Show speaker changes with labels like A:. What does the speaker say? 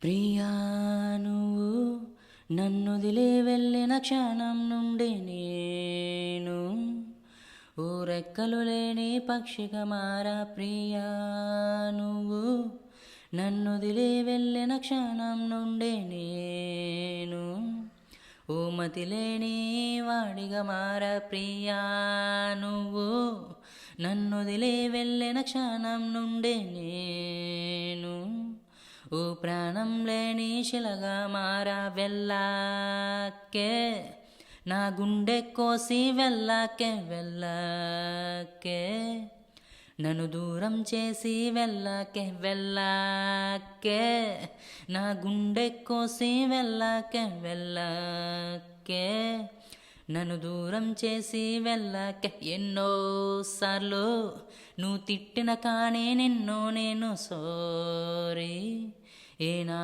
A: ప్రియా నువ్వు నన్నొదిలి వెళ్ళిన క్షణం నుండి నేను ఓ రెక్కలు లేని పక్షిగా మారా. ప్రియా నువ్వు నన్నొదిలి వెళ్ళిన క్షణం నుండి నేను ఓ మతి లేని వాడిగా మారా. ప్రియా నువ్వు నన్నొదిలి వెళ్ళిన క్షణం నుండి నేను ఓ ప్రాణం లేని శిలగా మారా. వెళ్ళాకే నా గుండె కోసి వెళ్ళాకే నన్ను దూరం చేసి వెళ్ళాకే నా గుండె కోసి వెళ్ళాకే నన్ను దూరం చేసి వెళ్ళాకే. ఎన్నోసార్లు నువ్వు తిట్టిన కానీ నిన్ను నేను సారీ ఏనా